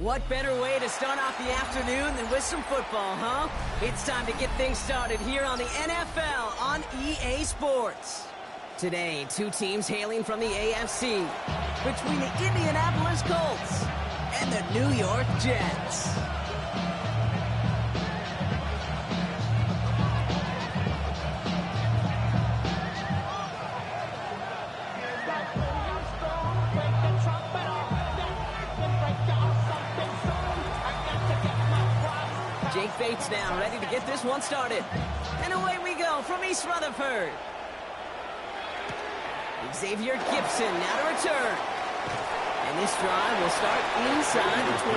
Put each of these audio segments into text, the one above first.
What better way to start off the afternoon than with some football, huh? It's time to get things started here on the NFL on EA Sports. Today, two teams hailing from the AFC, between the Indianapolis Colts and the New York Jets. Jake Bates now ready to get this one started. And away we go from East Rutherford. Xavier Gibson now to return. And this drive will start inside the 25.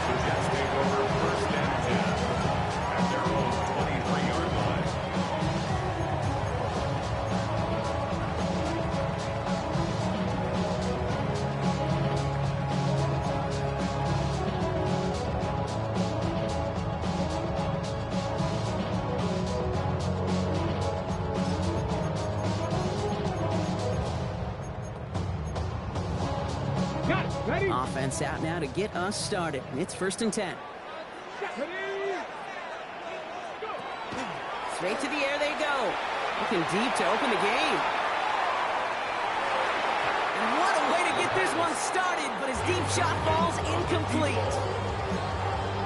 The Jets take over first and 10 at their own 23-yard line. Offense out now to get us started. It's first and 10. Straight to the air they go. Looking deep to open the game. And what a way to get this one started, but his deep shot falls incomplete.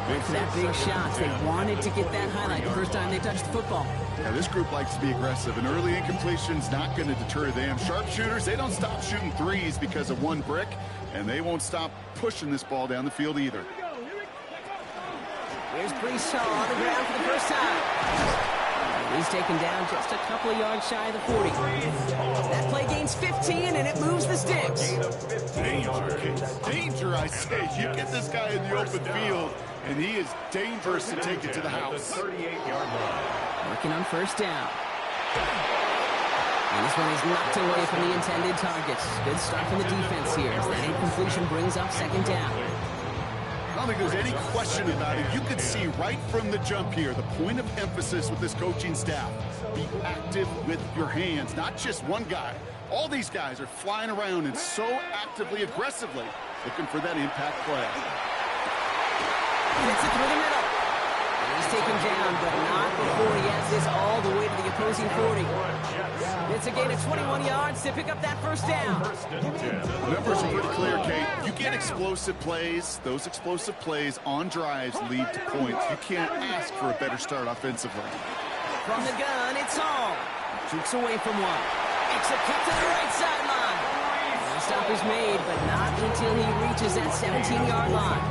Went for that big shot. They wanted to get that highlight the first time they touched the football. Yeah, this group likes to be aggressive, and early incompletion's not going to deter them. Sharpshooters, they don't stop shooting threes because of one brick, and they won't stop pushing this ball down the field either. Here's Brees on the ground for the first time. He's taken down just a couple of yards shy of the 40. That play gains 15, and it moves the sticks. Danger, I say. You get this guy in the open field, and he is dangerous to take it to the house. 38-yard line. Working on first down. And this one is knocked away from the intended targets. Good start from the defense here as that incompletion brings up second down. I don't think there's any question about it. You can see right from the jump here, the point of emphasis with this coaching staff. Be active with your hands, not just one guy. All these guys are flying around and so actively, aggressively looking for that impact play. Hits it through the middle. He's taken down, but not before he has this all the way to the opposing 40. It's a gain of 21 yards to pick up that first down. The numbers are pretty clear, Kate. You get explosive plays. Those explosive plays on drives lead to points. You can't ask for a better start offensively. From the gun, it's Hall. Jukes away from one. Makes a cut to the right sideline. The stop is made, but not until he reaches that 17-yard line.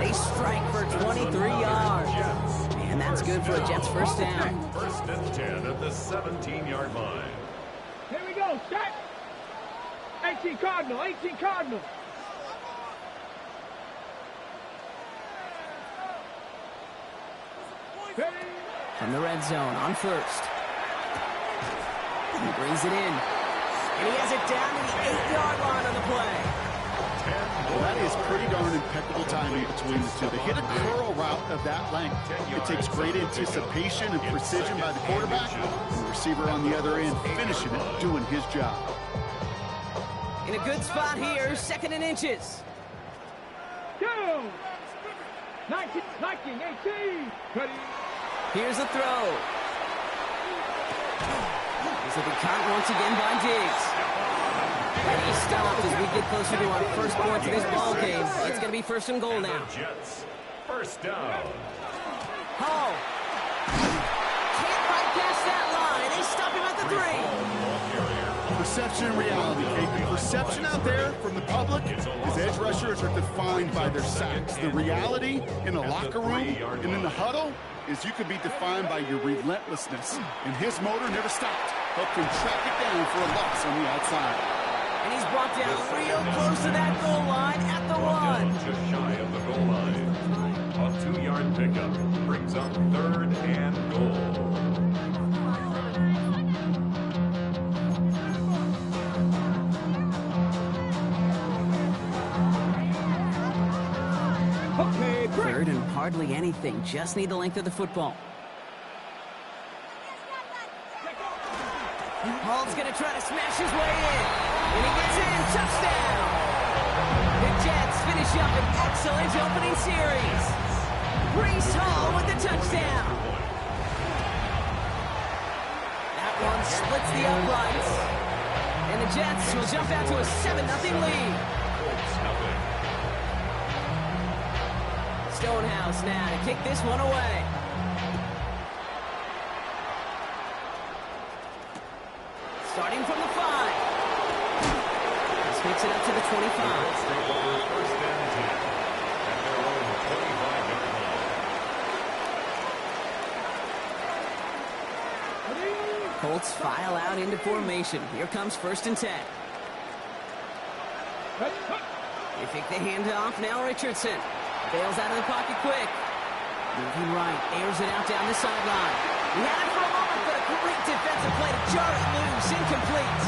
They strike for 23 yards. And that's good for a Jets first down. First and 10 at the 17-yard line. Here we go, set. 18 Cardinal, 18 Cardinal. From the red zone on first. He brings it in. And he has it down to the 8-yard line on the play. Well, that is pretty darn impeccable timing between the two. They hit a curl route of that length. It takes great anticipation and precision by the quarterback, and the receiver on the other end finishing it, doing his job. In a good spot here, second and inches. 19, 18. Ready. Here's the throw. This will be caught once again by Diggs. And he stopped as we get closer to our first point of this ball game. It's going to be first and goal now. Jets, first down. Hall. Can't bypass that line. They stop him at the 3. Perception and reality, Kate. The perception out there from the public is edge rushers are defined by their sacks. The reality in the locker room and in the huddle is you can be defined by your relentlessness. And his motor never stopped. Helped him track it down for a loss on the outside. And he's brought down real close to that goal line at the 1. Just shy of the goal line. A 2-yard pickup brings up third and goal. Third and hardly anything. Just need the length of the football. Hall's going to try to smash his way in. And he gets in. Touchdown. The Jets finish up an excellent opening series. Brees Hall with the touchdown. That one splits the uprights. And the Jets will jump out to a 7-0 lead. Stonehouse now to kick this one away. Starting from the 5. This makes it up to the 25. First and 10 at their own 25-yard line. Colts file out into formation. Here comes 1st and 10. They fake the handoff. Now Richardson bails out of the pocket quick. Moving right, airs it out down the sideline. He had it for a moment, but a great defensive play to jar it loose. Incomplete.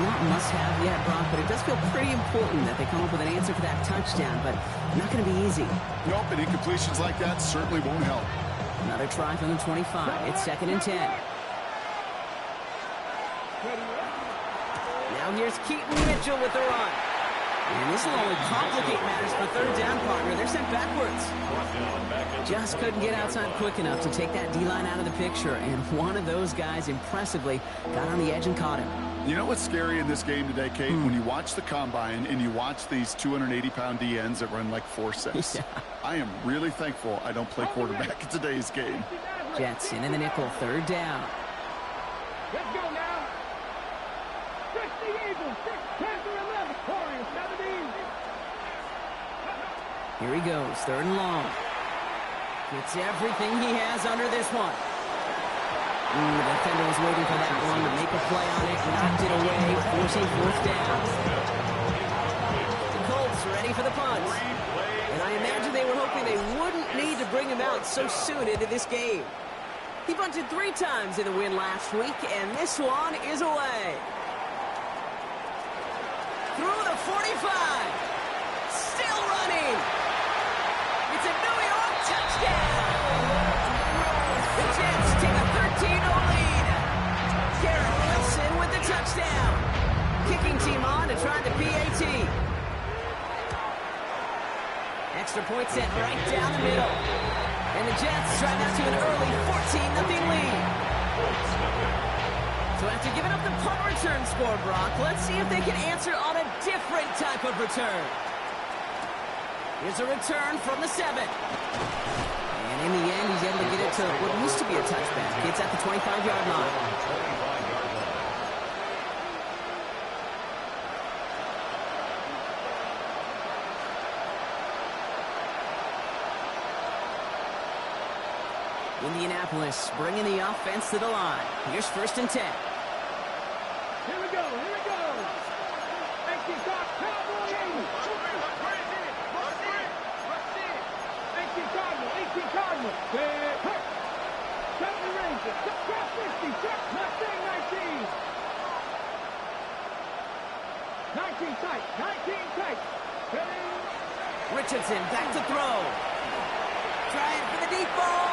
Not must-have yet, Brock, but it does feel pretty important that they come up with an answer for that touchdown, but not going to be easy. Nope, and incompletions like that certainly won't help. Another try from the 25. It's 2nd and 10. Now here's Keaton Mitchell with the run. And this will only complicate matters for 3rd down, partner. They're sent backwards. Just couldn't get outside quick enough to take that D-line out of the picture, and one of those guys impressively got on the edge and caught him. You know what's scary in this game today, Kate? When you watch the combine and you watch these 280-pound DNs that run like 4.6. Yeah. I am really thankful I don't play quarterback in today's game. Jets in the nickel, 3rd down. Let's go now. 60 Eagles, 6, 10 to 11, Warriors, 17. Here he goes, 3rd and long. Gets everything he has under this one. The defender was waiting for that one to make a play on it, knocked it away, forcing 4th down. The Colts ready for the punt. And I imagine they were hoping they wouldn't need to bring him out so soon into this game. He punted 3 times in the win last week, and this one is away. Through the 45. Still running. It's a New York touchdown. The Jets take a 13-0 lead. Garrett Wilson with the touchdown. Kicking team on to try the PAT. Extra point set right down the middle. And the Jets drive out to an early 14-0 lead. So after giving up the punt return score, Brock, let's see if they can answer on a different type of return. Here's a return from the 7. And in the end, he's able to get it to what used to be a touchback. It's at the 25-yard line. Indianapolis bringing the offense to the line. Here's 1st and 10. Here we go, here we go. 18 top, Cowboy 80. 18 Cardinal, 18 Cardinal. Hurt. 70 Rangers, top 50, top Mustang 19. 19 tight, 19 tight. Richardson back to throw. Trying for the deep ball.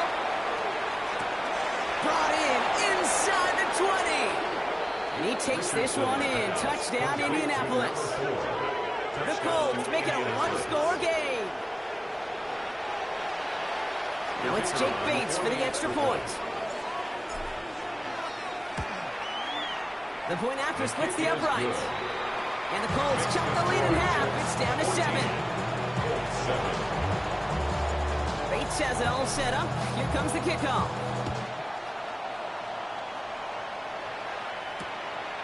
Brought in inside the 20. And he takes this one in. Touchdown, Indianapolis. The Colts make it a one-score game. Now it's Jake Bates for the extra point. The point after splits the uprights. And the Colts chunk the lead in half. It's down to 7. Bates has it all set up. Here comes the kickoff.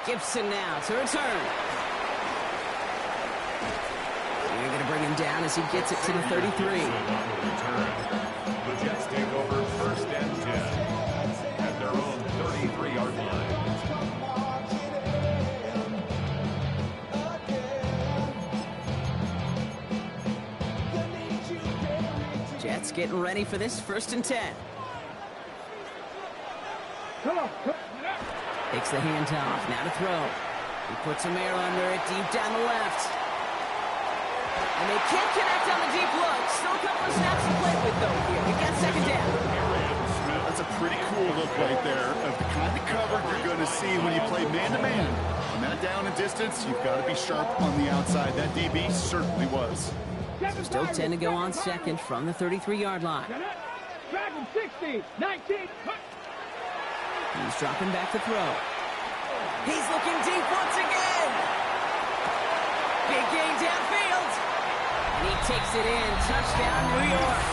Gibson now to return. You're going to bring him down as he gets it to the 33. The Jets take over 1st and 10 at their own 33-yard line. Jets getting ready for this 1st and 10. Come on. Takes the handoff, now to throw. He puts some air under it, deep down the left. And they can't connect on the deep look. Still a couple of snaps to play with, though, here. We got 2nd down. That's a pretty cool look right there of the kind of cover you're going to see when you play man-to-man. On that down and distance, you've got to be sharp on the outside. That DB certainly was. Still 10 to go on second from the 33-yard line. Dragon 60, 19. He's dropping back to throw. He's looking deep once again. Big gain downfield. And he takes it in. Touchdown, New York.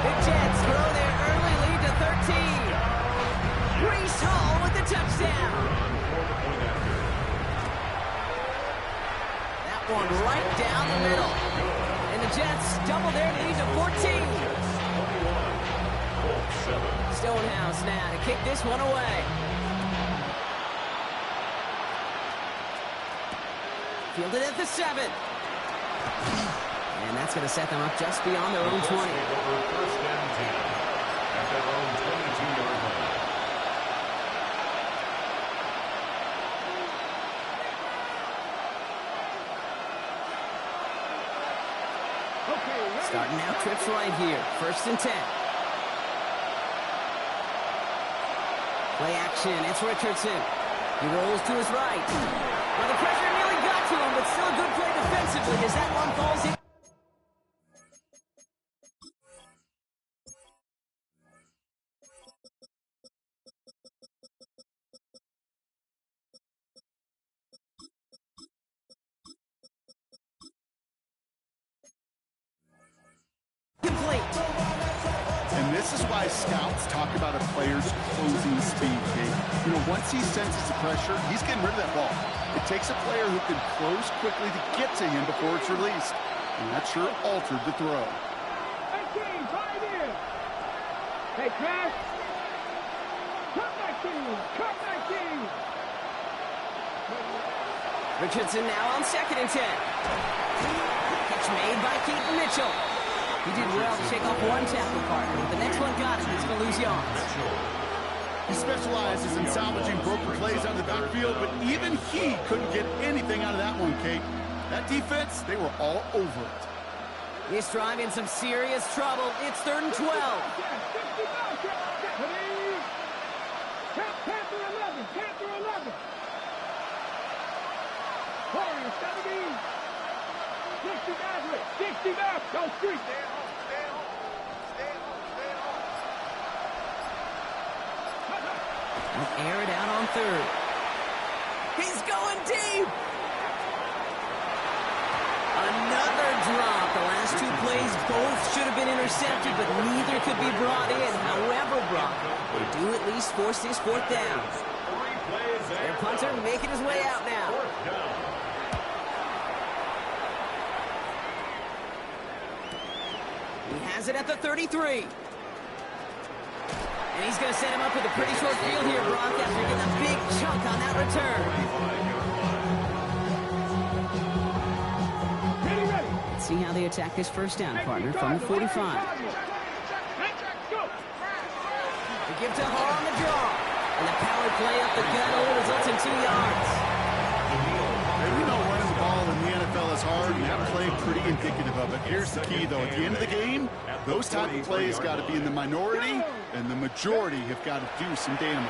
The Jets grow their early lead to 13. Breece Hall with the touchdown. That one right down the middle. And the Jets double their lead to 14. Stonehouse now to kick this one away. Fielded at the 7. And that's going to set them up just beyond their own 20. First and 10 at their own 22-yard line. Starting out trips right here. First and 10. Play action. It's Richardson. He rolls to his right. Well, the pressure nearly got to him, but still a good play defensively as that one falls in. Complete. And this is why scouts talk about a player's closing speed, Kate. You know, once he senses the pressure, he's getting rid of that ball. It takes a player who can close quickly to get to him before it's released. And that sure altered the throw. 18, 5 in. Hey, Crash. Cut 19. Cut 19. Richardson now on second and 10. Catch made by Keaton Mitchell. He did well to shake off one tackle partner. But the next one got him. He's going to lose yards. He specializes in salvaging broken plays out of the backfield, but even he couldn't get anything out of that one, Kate. That defense, they were all over it. This drive in some serious trouble. It's 3rd and 12. Panther 11. Panther 11. Warriors 17. 60 back. 60 back. Don't streak. Stay home. Stay home. Stay home. Stay home. We'll air it out on 3rd. He's going deep. Another drop. The last 2 plays both should have been intercepted, but neither could be brought in. However, Brock, they do at least force this 4th down. Their punter making his way out now. He has it at the 33. And he's going to set him up with a pretty short field here, Brock, after getting a big chunk on that return. Let's see how they attack this first down, partner, from the 45. They give to Hall on the draw. And the power play up the gut only results in 2 yards. And we know running the ball in the NFL is hard, and that play pretty indicative of it. Here's the key, though. At the end of the game, those type of plays got to be in the minority, and the majority have got to do some damage.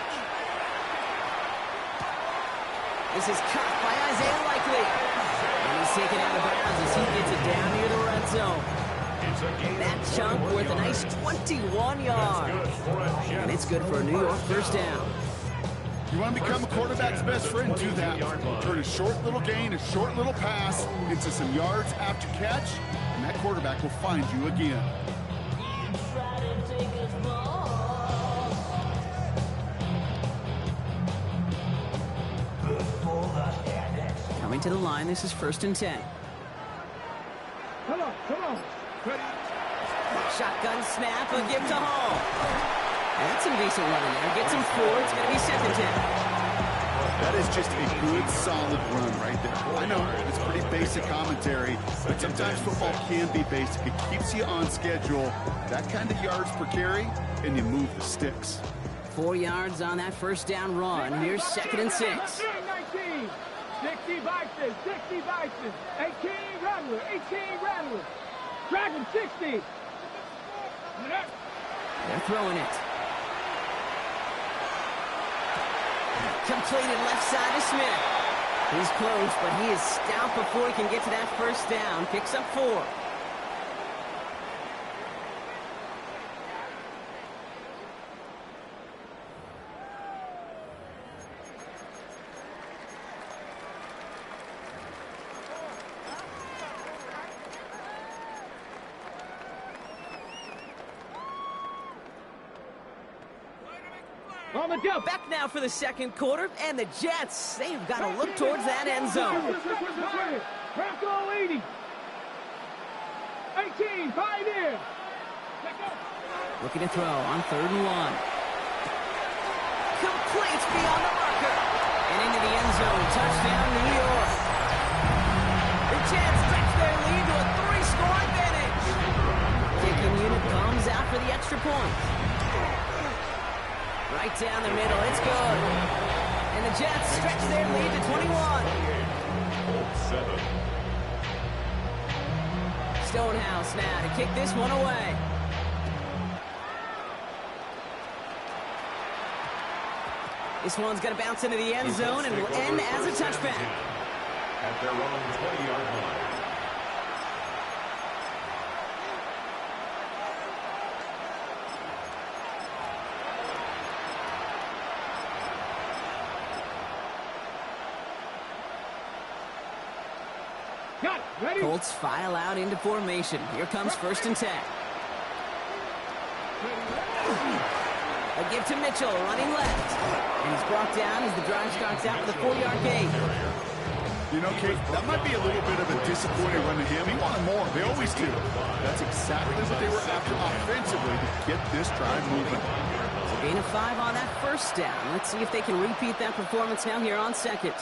This is caught by Isaiah Likely. And he's taken out of bounds as he gets it down near the red zone. That chunk worth a nice 21 yards. And it's good for a New York first down. You want to become a quarterback's best friend, do that. Turn a short little gain, a short little pass into some yards after catch, and that quarterback will find you again. Coming to the line, this is 1st and 10. Come on. Ready. Shotgun snap, a give to Hall. And that's some decent running there. Gets him 4. It's going to be 2nd and 10. That is just a good, solid run right there. I know it's pretty basic commentary, but sometimes football can be basic. It keeps you on schedule. That kind of yards per carry, and you move the sticks. 4 yards on that first down run. Here's 2nd and 6. 19. 60 Bison. 60 Bison. 18 Rattler. 18 Rattler. Dragon 60. They're throwing it. Completed left side to Smith. He's close, but he is stout before he can get to that first down. Picks up 4. On the jump. Back now for the second quarter, and the Jets, they've got to look towards that end zone. Bronco 80. 18, 5 in. Looking to throw on 3rd and 1. Completes beyond the marker. And into the end zone. Touchdown, New York. The Jets stretch their lead to a 3-score advantage. Kicking unit comes out for the extra point. Right down the middle. It's good. And the Jets stretch their lead to 21. 7. Stonehouse now to kick this one away. This one's going to bounce into the end zone and will end as a touchback. At their own 20-yard line. Got it. Ready? Colts file out into formation. Here comes 1st and 10. A give to Mitchell, running left. And he's brought down as the drive starts out with a 4-yard gain. You know, Kate, that might be a little bit of a disappointing run to him. He wanted more. They always do. That's exactly what they were after offensively to get this drive moving. So gain of 5 on that first down. Let's see if they can repeat that performance now here on second.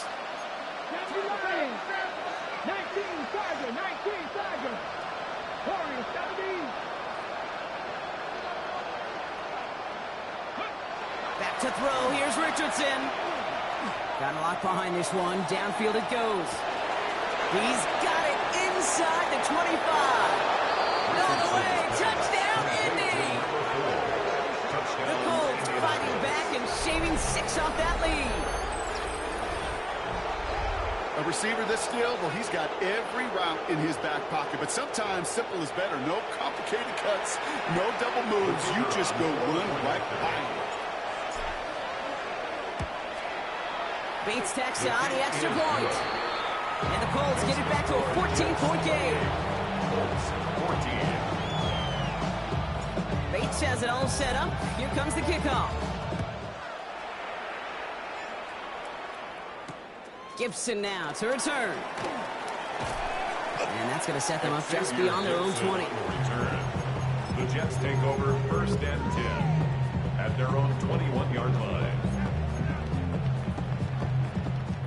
19, Tiger, 19, Tiger. Warriors, 17. Back to throw. Here's Richardson. Got a lot behind this one. Downfield it goes. He's got it inside the 25. All the way. Touchdown, Indy. The Colts fighting back and shaving 6 off that lead. A receiver this skilled, well, he's got every route in his back pocket. But sometimes simple is better. No complicated cuts, no double moves. You just go run right by him. Bates tacks on the extra point. And the Colts get it back to a 14-point game. 14. Bates has it all set up. Here comes the kickoff. Gibson now to return. And that's going to set them up just beyond their own 20. The Jets take over 1st and 10 at their own 21-yard line.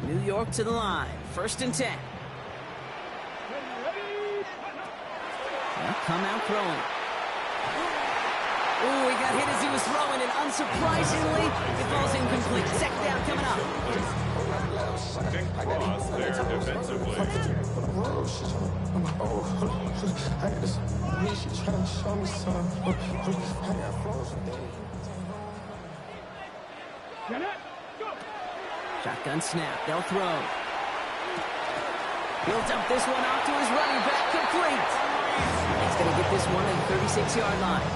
New York to the line. 1st and 10. They'll come out throwing. Ooh, he got hit as he was throwing, and unsurprisingly, it falls incomplete. Second down coming up. Big cross there defensively. Shotgun snap. They'll throw. He'll dump this one off to his running back. Complete. He's going to get this one at the 36-yard line.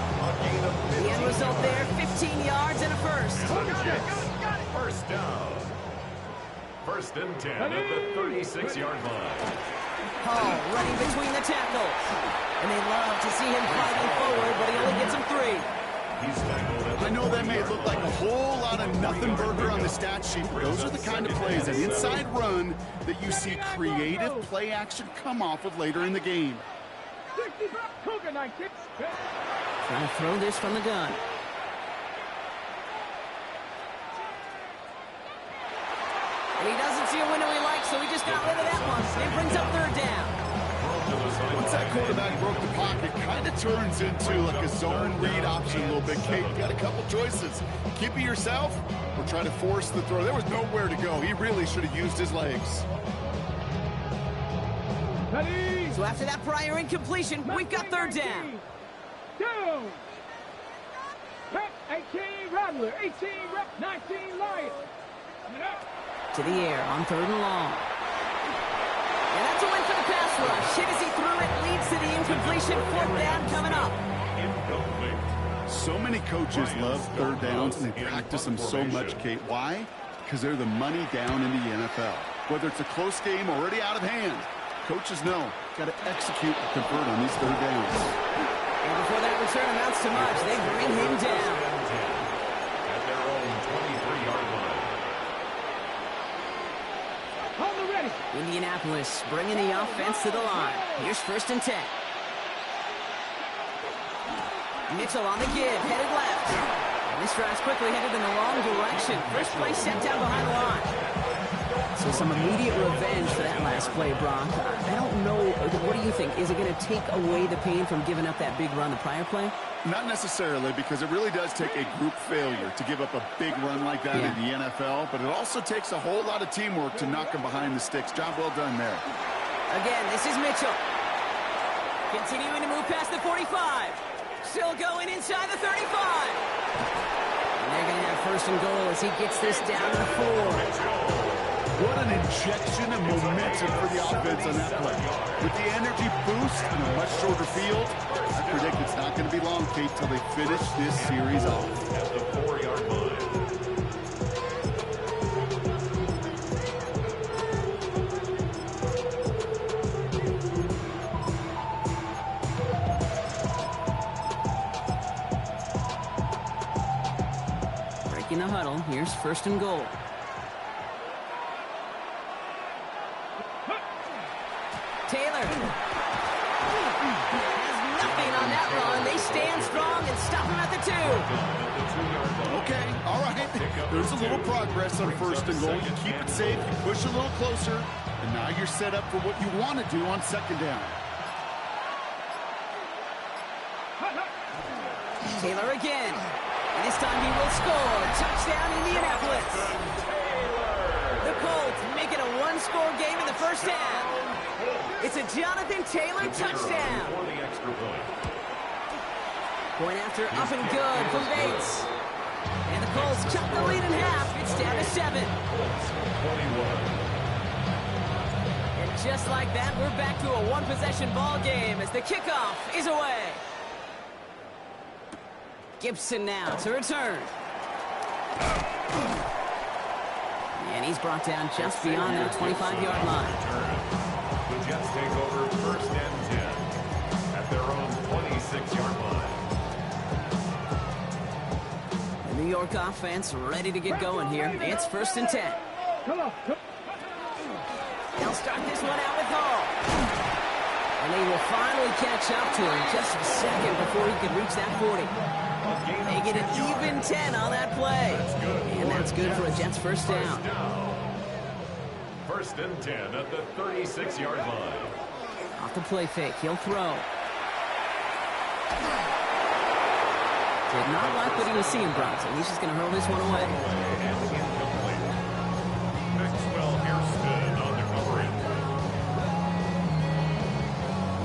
The end result there, 15 yards and a first. First down. 1st and 10 at the 36-yard line. Hall running between the tackles. And they love to see him fighting forward, but he only gets him 3. I know that may look like a whole lot of nothing burger on the stat sheet, but those are the kind of plays, an inside run, that you see creative play action come off of later in the game. Trying to throw this from the gun. And he doesn't see a window he likes, so he just got rid of that one. It brings up 3rd down. Once that quarterback broke the pocket, kind of turns into like a zone read option a little bit. Kate, you got a couple choices. Keep it yourself or try to force the throw. There was nowhere to go. He really should have used his legs. So after that prior incompletion, we've got 3rd down. Down. 18 Rattler, 18 19 Lion. To the air on 3rd and long. And that's a win for the pass rush. Hit as he threw it, leads to the incompletion. Fourth down coming up. Incomplete. So many coaches love third downs, and they practice them so much, Kate. Why? Because they're the money down in the NFL. Whether it's a close game already out of hand, coaches know, got to execute and convert on these third downs. And before that return amounts to much, they bring him down. At their own 23-yard line. Hold the ready. Indianapolis bringing the offense to the line. Here's 1st and 10. Mitchell on the give, headed left. And this drive's quickly headed in the wrong direction. First play set down behind the line. So some immediate revenge for that last play, Brock. I don't know, what do you think? Is it going to take away the pain from giving up that big run the prior play? Not necessarily, because it really does take a group failure to give up a big run like that in the NFL, but it also takes a whole lot of teamwork to knock them behind the sticks. Job well done there. Again, this is Mitchell. Continuing to move past the 45. Still going inside the 35. And they're going to have 1st and goal as he gets this down to the 4. What an injection of momentum for the offense on that play. With the energy boost and a much shorter field, I predict it's not going to be long, Kate, till they finish this series off. At the 4-yard line. Breaking the huddle. Here's 1st and goal. Taylor has nothing on that run. They stand strong and stop him at the 2. Okay, all right. There's a little progress on 1st and goal. You keep it safe, you push a little closer, and now you're set up for what you want to do on 2nd down. Taylor again. And this time he will score. Touchdown, Indianapolis. The Colts make it a 1-score game in the 1st half. It's a Jonathan Taylor touchdown. For the extra point. Point after up and good from Bates. And the Colts cut the lead in half. It's down to 7. 21. And just like that, we're back to a 1-possession ball game as the kickoff is away. Gibson now to return. And he's brought down just beyond that 25-yard line. The Jets take over 1st and 10 at their own 26-yard line. The New York offense ready to get going here. It's 1st and 10. Come on. They'll start this one out with Hall. And they will finally catch up to him just a second before he could reach that 40. They get an even 10 on that play. And that's good for a Jets 1st down. 1st and 10 at the 36-yard line. Off the play fake, he'll throw. Did not like what he was seeing, Brock, so he's just going to hurl this one away. And incomplete. Maxwell Hairston on the coverage.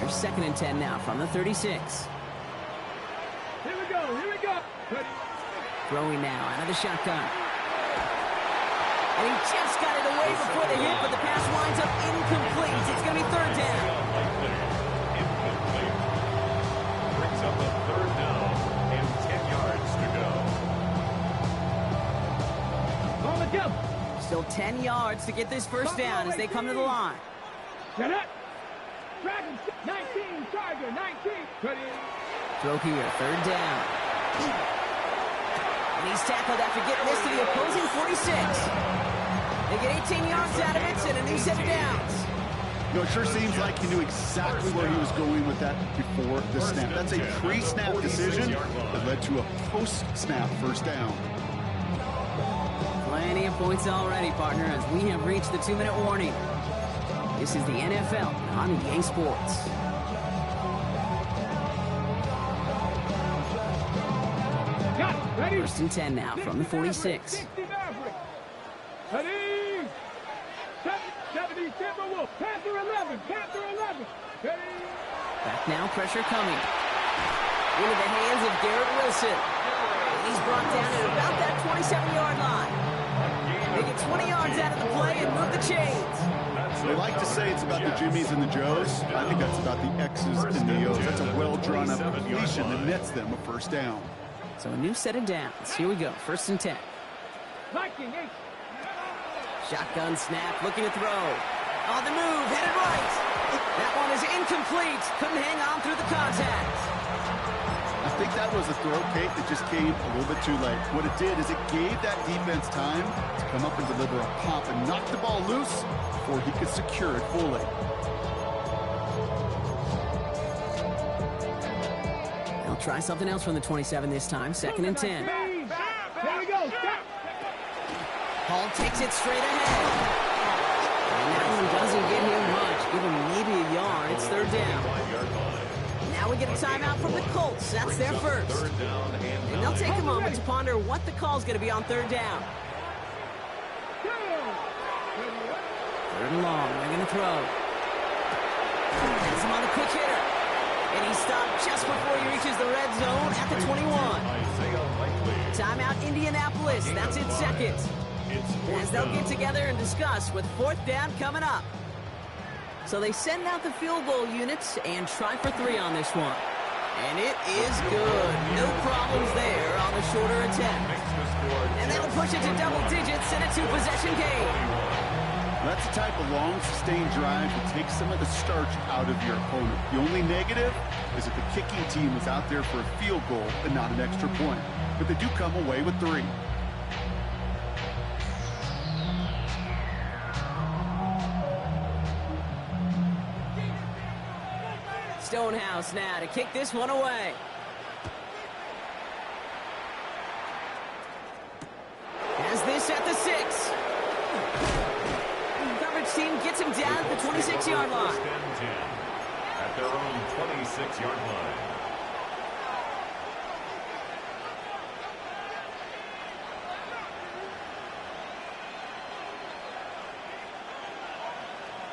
Here's 2nd and 10 now from the 36. Here we go. Here we go. Throwing now out of the shotgun. And he just got it away before the hit, but the pass winds up incomplete. It's going to be 3rd down. Incomplete. Brings up a 3rd down and 10 yards to go. On the jump. Still 10 yards to get this 1st down as they come to the line. Get it. Dragon 19, Tiger 19. Throw here, 3rd down. And he's tackled after getting this to the opposing 46. They get 18 yards out of it and a new set of downs. You know, it sure seems like he knew exactly where he was going with that before the snap. That's a pre-snap decision that led to a post-snap 1st down. Plenty of points already, partner, as we have reached the 2-minute warning. This is the NFL on EA Sports. Got it. Ready? 1st and 10 now from the 46. 60 Maverick. Ready? 70 Timberwolf. Panther 11. Panther 11. Ready? Back now, pressure coming. Into the hands of Garrett Wilson. And he's brought down at about that 27-yard line. They get 20 yards out of the play and move the chains. That's We like to say it's about the Jimmies and the Joes. I think that's about the X's and the O's. That's a well-drawn-up completion that nets them a first down. So a new set of downs. Here we go. 1st and 10. Shotgun snap, looking to throw. On the move, headed right. That one is incomplete. Couldn't hang on through the contact. I think that was a throw, Kate, that just came a little bit too late. What it did is it gave that defense time to come up and deliver a pop and knock the ball loose before he could secure it fully. They'll try something else from the 27 this time. 2nd and 10. There we go. Stop. Hall takes it straight ahead. And that one doesn't get him much. Give him maybe a yard. It's 3rd down. Now we get a timeout from the Colts. That's their first. And they'll take a moment to ponder what the call's going to be on 3rd down. 3rd and long. They're going to throw. Has him on the quick hitter. And he stopped just before he reaches the red zone at the 21. Timeout Indianapolis. That's its 2nd. As they'll get together and discuss with 4th down coming up. So they send out the field goal units and try for 3 on this one. And it is good. No problems there on the shorter attempt. And that'll push it to double digits in a 2-possession game. That's the type of long, sustained drive that takes some of the starch out of your opponent. The only negative is that the kicking team is out there for a field goal and not an extra point. But they do come away with 3. Stonehouse now to kick this one away. Has this at the 6. Coverage team gets him down at the 26-yard line. At their own 26-yard line.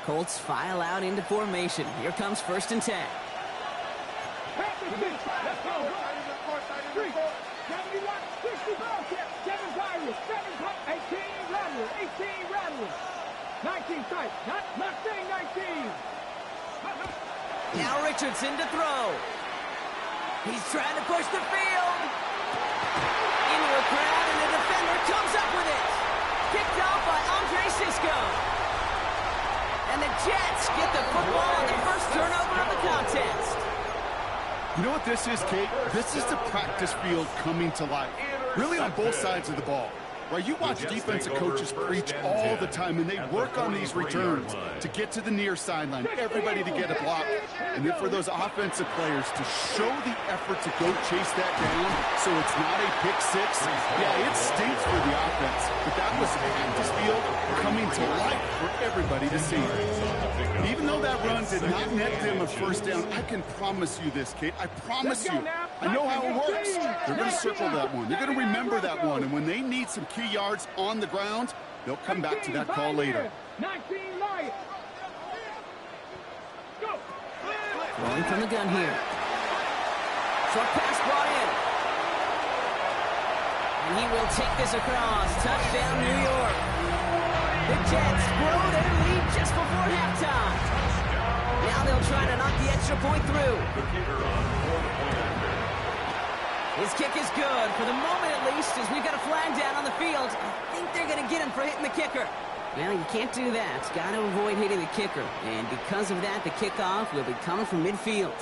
Colts file out into formation. Here comes 1st and 10. Now Richardson to throw. He's trying to push the field. Into a crowd, and the defender comes up with it. Kicked off by Andre Sisco. And the Jets get the football on the first turnover of the contest. You know what this is, Kate? This is the practice field coming to life. Really on both sides of the ball. Right, you watch defensive coaches preach all the time, and they work on these returns to get to the near sideline, everybody to get a block, and then for those offensive players to show the effort to go chase that down so it's not a pick 6. Yeah, it stinks for the offense, but that was practice field coming to life for everybody to see. Even though that run did not net them a first down, I can promise you this, Kate. I promise you. I know how it works. They're going to circle that one. They're going to remember that one, and when they need some key yards on the ground, they'll come back to that call later. Rolling from the gun here. Short pass brought in. And he will take this across. Touchdown, New York. The Jets grow their lead just before halftime. Now they'll try to knock the extra point through. His kick is good, for the moment at least, as we've got a flag down on the field. I think they're going to get him for hitting the kicker. Well, you can't do that. Got to avoid hitting the kicker. And because of that, the kickoff will be coming from midfield.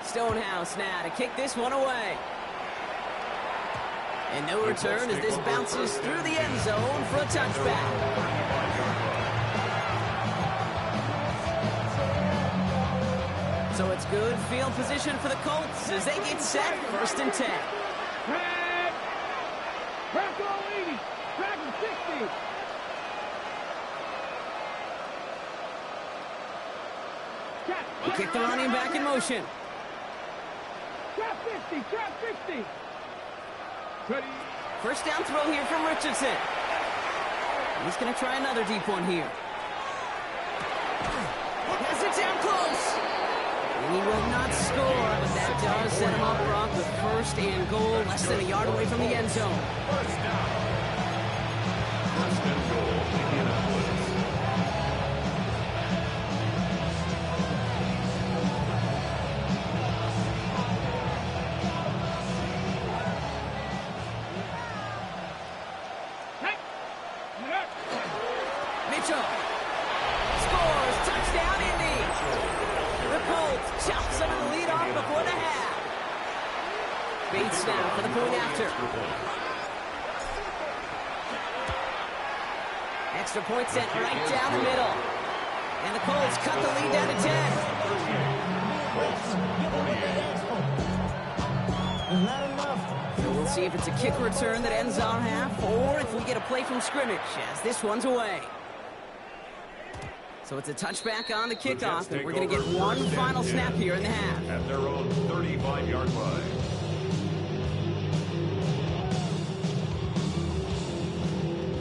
Stonehouse now to kick this one away. And no return as this bounces through the end zone for a touchback. So it's good field position for the Colts as they get set. 1st and 10. Crack all 80. Crack 60. Kick the running back in motion. Trap 50. Trap 50. Ready. First down throw here from Richardson. He's going to try another deep one here. Has it down close. And he will not score, but that does set him up Brock with 1st and goal, less than a yard away from the end zone. First down. 1st and goal, Indianapolis. Colts now for the point after. Extra point sent right down the middle. And the Colts cut the lead down to 10. So we'll see if it's a kick return that ends our half, or if we get a play from scrimmage, as this one's away. So it's a touchback on the kickoff, and we're going to get one final snap here in the half. At their own 35-yard line.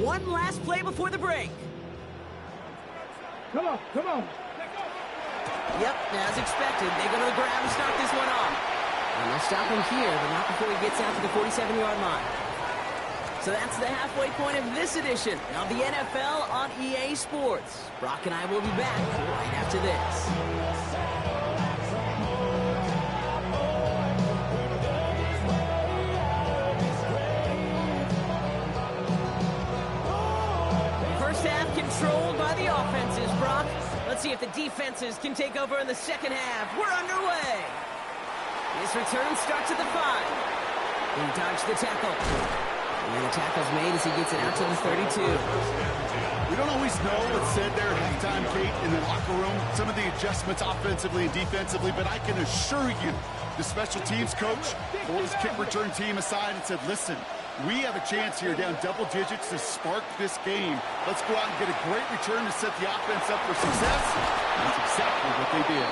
One last play before the break. Come on, come on. Yep, as expected, they go to the ground and start this one off. And they'll stop him here, but not before he gets out to the 47-yard line. So that's the halfway point of this edition of the NFL on EA Sports. Brock and I will be back right after this. First half controlled by the offenses, Brock. Let's see if the defenses can take over in the second half. We're underway. This return starts at the 5. He dodged the tackle. And the tackle's made as he gets it out to the 32. We don't always know what's said there at halftime, Kate, in the locker room. Some of the adjustments offensively and defensively, but I can assure you, the special teams coach pulled his kick return team aside and said, listen, we have a chance here down double digits to spark this game. Let's go out and get a great return to set the offense up for success. And that's exactly what they did.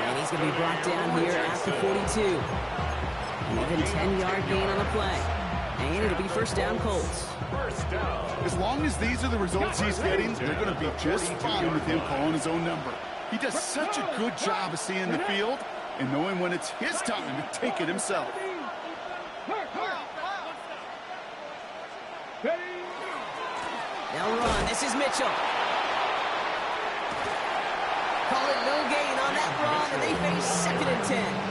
And he's going to be brought down here at the 42. An even 10-yard gain on the play. And it'll be first down, Colts. As long as these are the results he's getting, they're going to be just fine with him calling his own number. He does such a good job of seeing the field and knowing when it's his time to take it himself. They'll run. This is Mitchell. Call it no gain on that run, and they face 2nd and 10.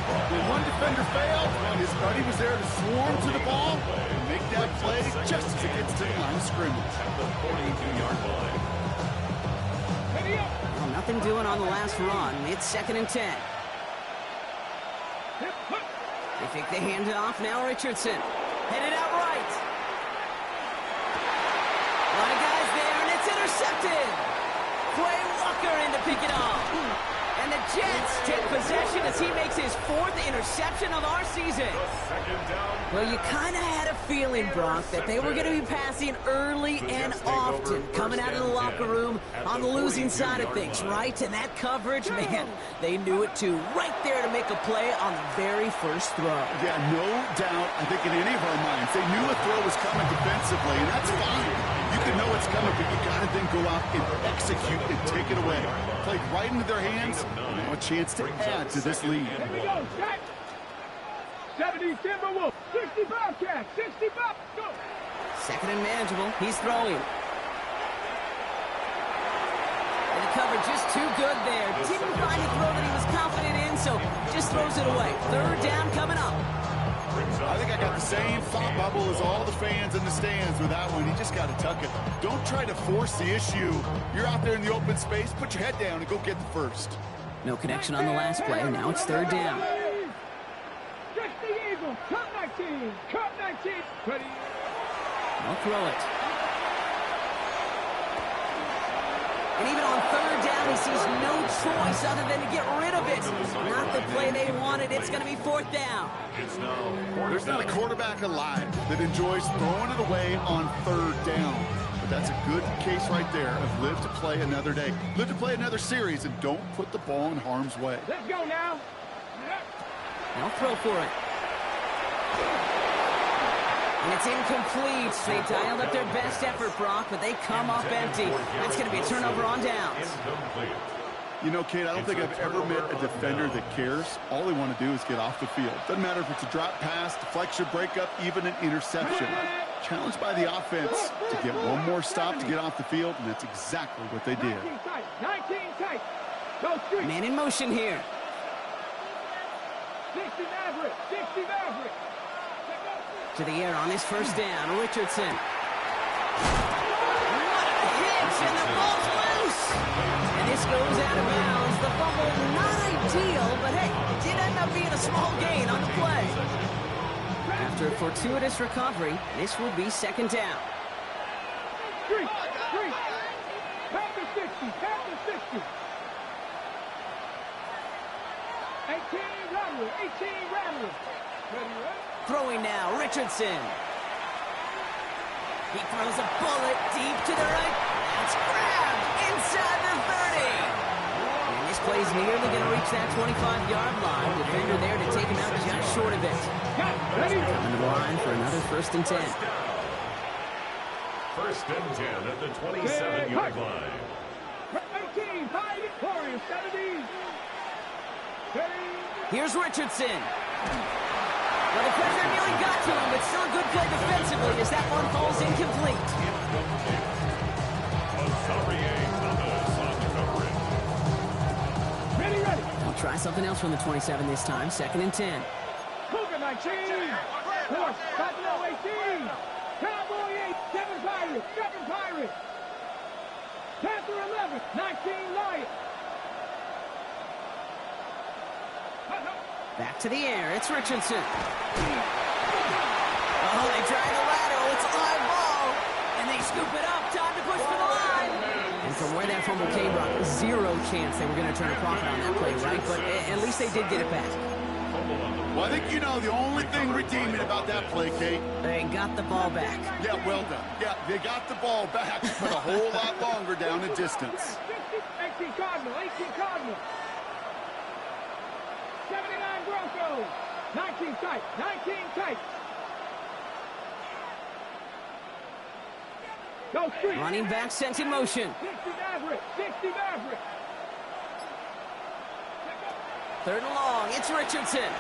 When one defender failed, his buddy was there to swarm to the ball and make that play just as it gets to the line of scrimmage. The 42-yard line. Well, nothing doing on the last run. It's 2nd and 10. They take the handoff. Now Richardson. Headed out right. A lot of guys there, and it's intercepted. Quay Walker in to pick it off. And the Jets take possession as he makes his 4th interception of our season. Well, you kind of had a feeling, Brock, that they were going to be passing early and often, coming out of the locker room on the losing side of things, right? And that coverage, man, they knew it too. Right there to make a play on the very first throw. Yeah, no doubt, I think in any of our minds, they knew a throw was coming defensively, and that's fine. You can know it's coming, but you got to then go out and execute and take it away. Played right into their hands, and now a chance to add to this lead. Here we go, Jack. 70 Timberwolves, 60 Bobcats, 60 Bob. Go. 2nd and manageable. He's throwing. And the coverage just too good there. Didn't find a throw that he was confident in, so just throws it away. 3rd down coming up. I think I got the same thought bubble as all the fans in the stands with that one. You just got to tuck it. Don't try to force the issue. You're out there in the open space. Put your head down and go get the first. No connection on the last play. Now it's 3rd down. 60 Eagles, cut 19, cut 19. Ready. I'll throw it. And even on 3rd down, he sees no choice other than to get rid of it. Not the play they wanted. It's going to be 4th down. There's not a quarterback alive that enjoys throwing it away on 3rd down. But that's a good case right there of live to play another day. Live to play another series and don't put the ball in harm's way. Let's go now. They'll throw for it. And it's incomplete. They dialed up their best effort, Brock, but they come up empty. That's going to be a turnover on downs. You know, Kate, I don't think I've ever met a defender that cares. All they want to do is get off the field. Doesn't matter if it's a drop pass, deflection, breakup, even an interception. Challenged by the offense to get one more stop to get off the field, and that's exactly what they did. 19 tight, 19 tight. Go street. Man in motion here. 60 Maverick, 60 Maverick. To the air on this 1st down. Richardson. What a hit, and the ball's loose. And this goes out of bounds. The fumble, not ideal, but hey, it did end up being a small gain on the play. After a fortuitous recovery, this will be second down. Street. Tap to 60. 18 Rattler. Throwing now, Richardson. He throws a bullet deep to the right. That's grabbed inside the 30. And this play's nearly going to reach that 25-yard line. Defender there to take him out just short of it. Coming to the line for another 1st and 10. 1st and 10 at the 27-yard line. 18, high victorious, 17. Here's Richardson. Well, the pressure nearly got to him, but still a good play defensively as that one falls incomplete. Ready. I'll try something else from the 27 this time. 2nd and 10. Cougar 19. Horse, Buffalo 18. Cowboy 8, 7 Pirates. Panther 11, 19 Lions. Back to the air. It's Richardson. Oh, they try the lateral. It's a live ball. And they scoop it up. Time to push for the line. And from where that fumble came, Brock, zero chance they were going to turn a profit on that play, right? But at least they did get it back. Well, I think you know the only thing redeeming about that play, Kate. They got the ball back. Yeah, well done. Yeah, they got the ball back, but a whole lot longer down the distance. 18 Cardinal. 79 Broncos. 19 tight. Go street. Running back sent in motion. 60 Maverick. 3rd and long. It's Richardson.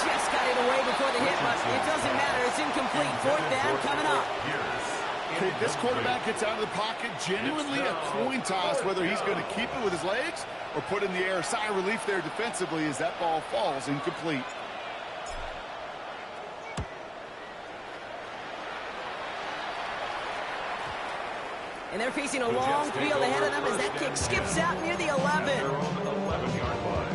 Just got it away before the hit, but it doesn't matter. It's incomplete. 4th down coming up. Okay, this quarterback gets out of the pocket, genuinely a coin toss whether he's going to keep it with his legs or put in the air. Sigh of relief there defensively as that ball falls incomplete. And they're facing a long field ahead of them as that kick skips out near the 11. 11-yard line.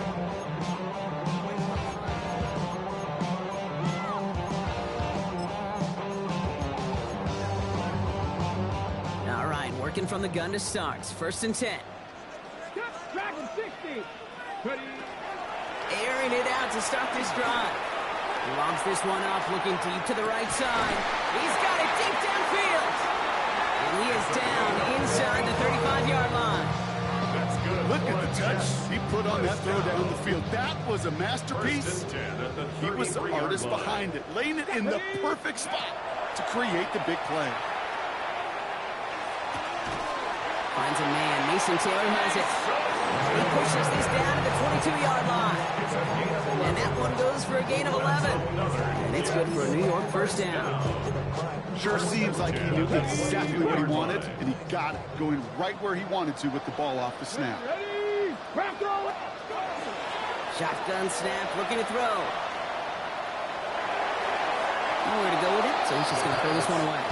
All right, working from the gun to start. 1st and 10. Dragon 60. Airing it out to start this drive. He lobs this one up, looking deep to the right side. He's got it deep downfield. And he is down inside the 35-yard line. That's good. Look at the touch he put on that throw down the field. That was a masterpiece. He was the artist behind it, laying it in the perfect spot to create the big play. Finds a man. Mason Taylor has it. He pushes this down to the 22-yard line. And that one goes for a gain of 11. And it's good for a New York 1st down. Sure seems like he knew exactly what he wanted, and he got it, going right where he wanted to with the ball off the snap. Ready. Shotgun snap, looking to throw. Nowhere to go with it, so he's just going to throw this one away.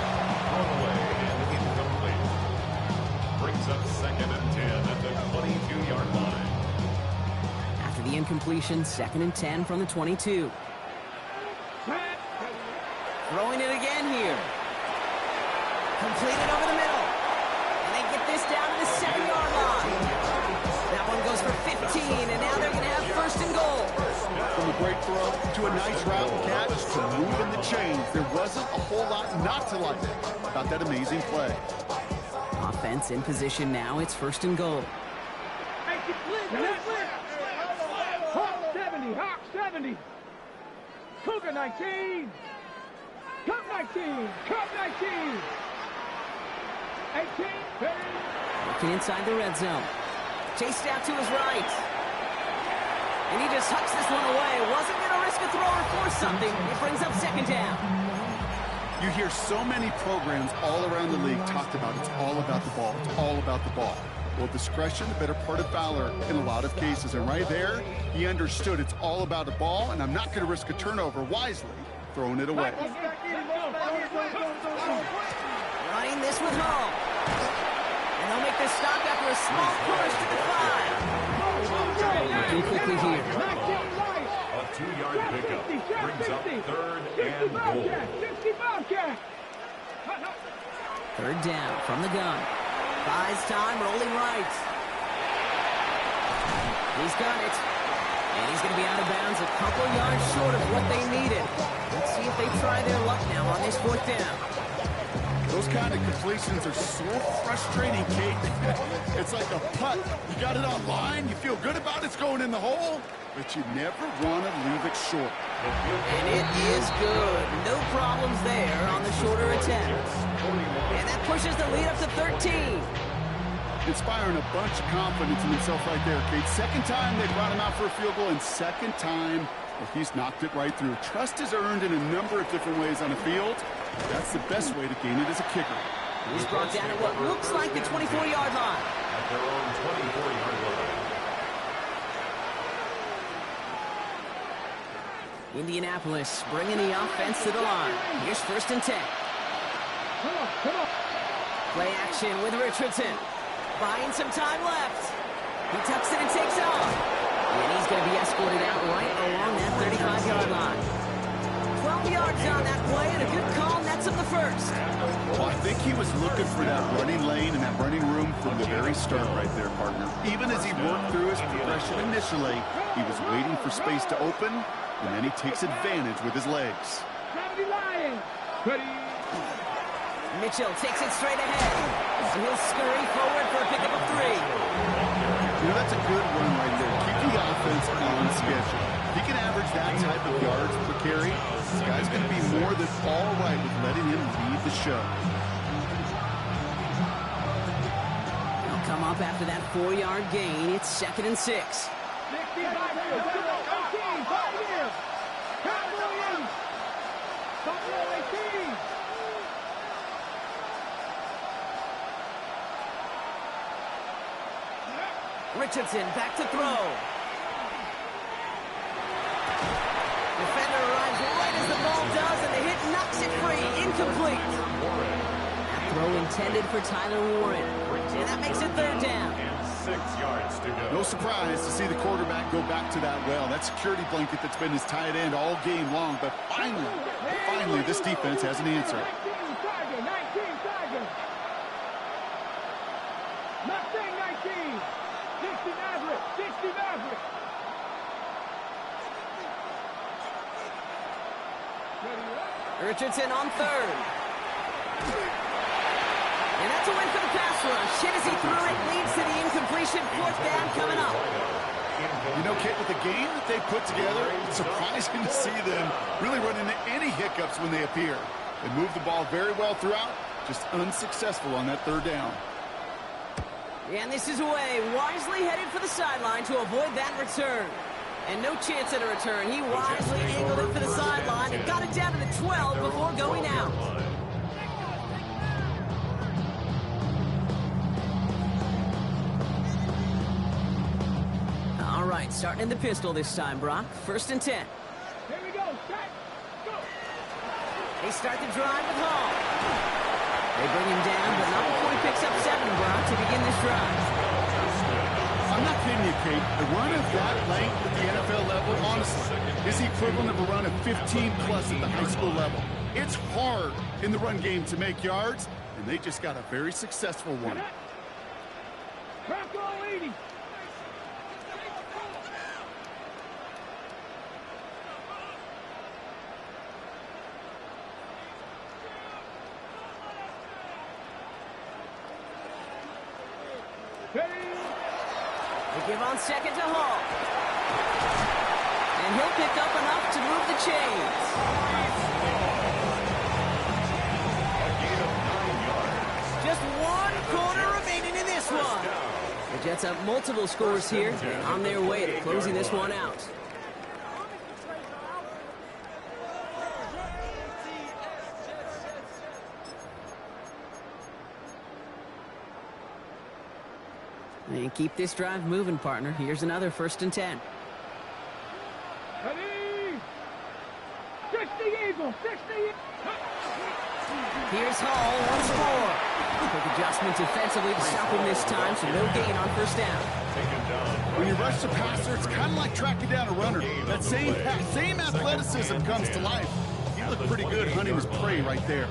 Brings up 2nd and 10 at the 22-yard line. After the incompletion, 2nd and 10 from the 22. Throwing it again here. Completed over the middle. And they get this down to the 7-yard line. That one goes for 15, and now they're going to have 1st and goal. From a great throw to a nice route and catch to moving the chains, there wasn't a whole lot not to like about that amazing play. Offense in position now. It's 1st and goal. Hawk 70. Cougar 19. Cup 19. 18. Looking inside the red zone. Chased out to his right. And he just hucks this one away. Wasn't going to risk a throw or force something. It brings up 2nd down. You hear so many programs all around the league talked about it's all about the ball. It's all about the ball. Well, discretion, the better part of valor in a lot of cases. And right there, he understood it's all about the ball, and I'm not going to risk a turnover wisely, throwing it away. Running this with home. And they'll make this stop after a small push to the 5. Looking quickly here. 2-yard pickup. Brings up 3rd and goal. 60 Bobcat. Third down from the gun. Buys time, rolling right. He's got it. And he's going to be out of bounds a couple yards short of what they needed. Let's see if they try their luck now on this 4th down. Those kind of completions are so frustrating, Kate. It's like a putt. You got it on line, you feel good about it's going in the hole, but you never want to leave it short. And it is good. No problems there on the shorter attempt. And that pushes the lead up to 13. Inspiring a bunch of confidence in himself right there, Kate. Second time they brought him out for a field goal, and second time he's knocked it right through. Trust is earned in a number of different ways on the field. That's the best way to gain it as a kicker. He's brought down at what looks like the 24-yard line. At their own 24-yard line. Indianapolis bringing the offense to the line. Here's 1st and 10. Come on. Play action with Richardson. Buying some time left. He tucks it and takes off. And he's going to be escorted out right along that 35-yard line. 12 yards on that play, and a good call nets him the first. Well, I think he was looking for that running lane and that running room from the very start right there, partner. Even as he worked through his progression initially, he was waiting for space to open, and then he takes advantage with his legs. 70 Lions. Ready. Mitchell takes it straight ahead. So he'll scurry forward for a pickup of 3. You know, that's a good run right there. Keep the offense on schedule. If he can average that type of yards per carry, this guy's going to be more than all right with letting him lead the show. He'll come up after that 4-yard gain. It's 2nd and 6. 65 years. 5 years. Cowboys. Buffalo 18. Richardson back to throw. Defender arrives right as the ball does, and the hit knocks it free. Incomplete. That throw intended for Tyler Warren. And that makes it 3rd down. And 6 yards to go. No surprise to see the quarterback go back to that well. That security blanket that's been his tight end all game long. But finally, this defense has an answer. 19 Tiger. Mustang 19. 60 Maverick. 60 Maverick. Richardson on 3rd. And that's a win for the pass rush. Hit as he threw it, leads to the incompletion. 4th down coming up. You know, Kate, with the game that they put together, it's surprising to see them really run into any hiccups when they appear. They move the ball very well throughout, just unsuccessful on that 3rd down. And this is away, wisely headed for the sideline to avoid that return. And no chance at a return. He wisely angled it for the sideline and got it down to the 12 before going out. All right, starting in the pistol this time, Brock. 1st and 10. Here we go. Set. Go. They start the drive with Hall. They bring him down, but not before he picks up 7, Brock, to begin this drive. I'm not kidding you, Kate. The run of that length at the NFL level, honestly, is the equivalent of a run of 15-plus at the high school level. It's hard in the run game to make yards, and they just got a very successful one. Crack all 80. They give on 2nd to Hall. And he'll pick up enough to move the chains. Just 1 quarter remaining in this one. The Jets have multiple scores here and on their way to closing this one out. And keep this drive moving, partner. Here's another 1st and 10. Ready. 60 Eagles. 60. Here's Hall once more. Quick adjustment defensively to stop him this time, so no gain on 1st down. When you rush the passer, it's kind of like tracking down a runner. That same athleticism comes to life. He looked pretty good hunting his prey right there.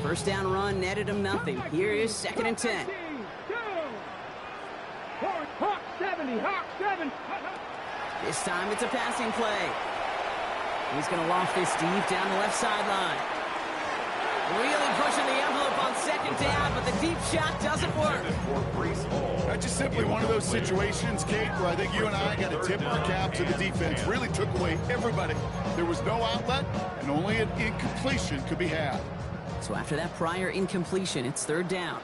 First down run netted him nothing. Here is 2nd and 10. Hawk 70, Hawk 7. This time it's a passing play. He's going to loft this deep down the left sideline. Really pushing the envelope on 2nd down, but the deep shot doesn't work. That's just simply one of those situations, Kate, where I think you and I got to tip our cap to the defense. Really took away everybody. There was no outlet, and only an incompletion could be had. So after that prior incompletion, it's 3rd down.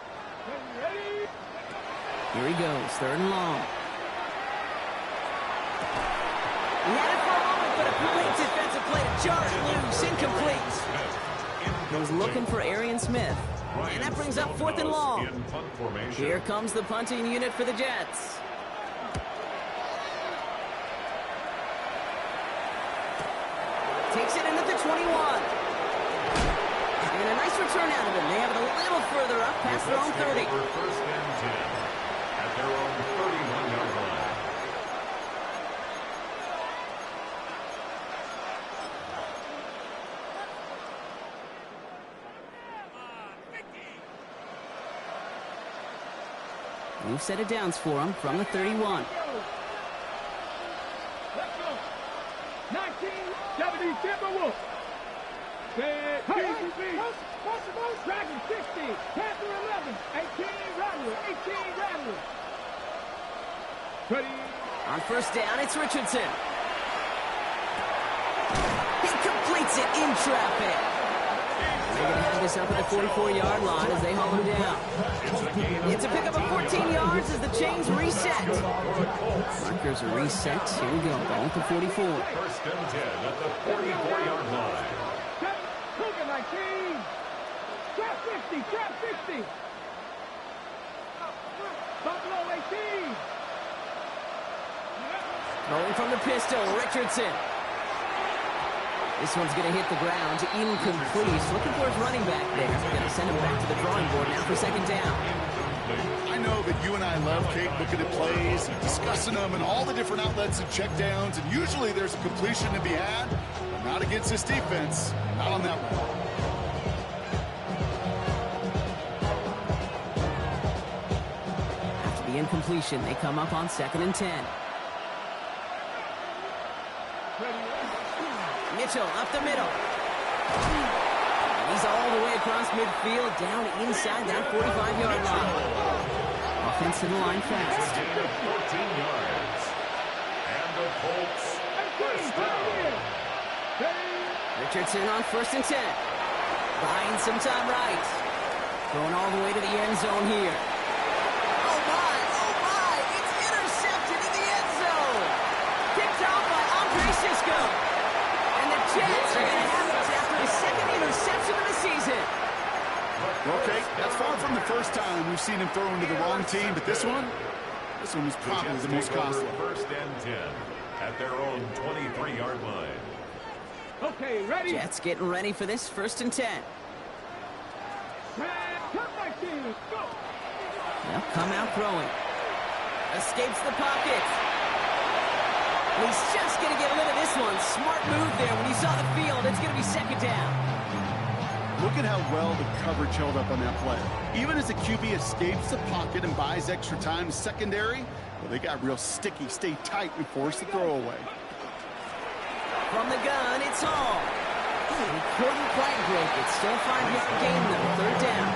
Here he goes, 3rd and long. He had it for a moment, but a great defensive play to jar it loose, incomplete. He was looking for Arian Smith, and that brings up 4th and long. Here comes the punting unit for the Jets. Takes it in at the 21. And a nice return out of him. They have it a little further up past their own 30. First and 10 at their own 31-yard line. New set of downs for him from the 31. Let's go. 1970 Timberwolves. Dragon 60, Panther 11, 18 Rattler, 18 Rattler. Ready. On 1st down, it's Richardson. He completes it in traffic. They're going to have this up at the 44-yard line as they haul him down. It's a pickup of 14 yards as the chains reset. Markers are reset. Here we go. Ball at the 44. First and 10 at the 44-yard line. Cougar 19. Trap 50, trap 50. Buffalo 18. Rolling from the pistol, Richardson. This one's going to hit the ground. Incomplete. Looking for his running back there. Going to send him back to the drawing board now for 2nd down. I know that you and I love, Kate, looking at plays, and discussing them, and all the different outlets and checkdowns, and usually there's a completion to be had, but not against this defense. Not on that one. After the incompletion, they come up on 2nd and 10. Mitchell up the middle. And he's all the way across midfield, down inside that 45-yard line. Offense to the line fast. 14 yards. And the Colts first down. Richardson on 1st and 10. Buying some time right. Going all the way to the end zone here. Oh my, it's intercepted in the end zone. Picked off by Andre Cisco. And the Jets are going to have it after his 2nd interception of the season. Okay, that's far from the first time we've seen him throw into the wrong team, but this one was probably the most costly. First and 10 at their own 23-yard line. Okay, ready. Jets getting ready for this 1st and 10. Come back in. Go. They'll come out throwing. Escapes the pocket. And he's just going to get rid of this one. Smart move there when he saw the field. It's going to be 2nd down. Look at how well the coverage held up on that play. Even as the QB escapes the pocket and buys extra time secondary, well, they got real sticky, stay tight, and force the throw away. From the gun, it's Hall. He couldn't quite break it. Still 5-yard gain, though. 3rd down.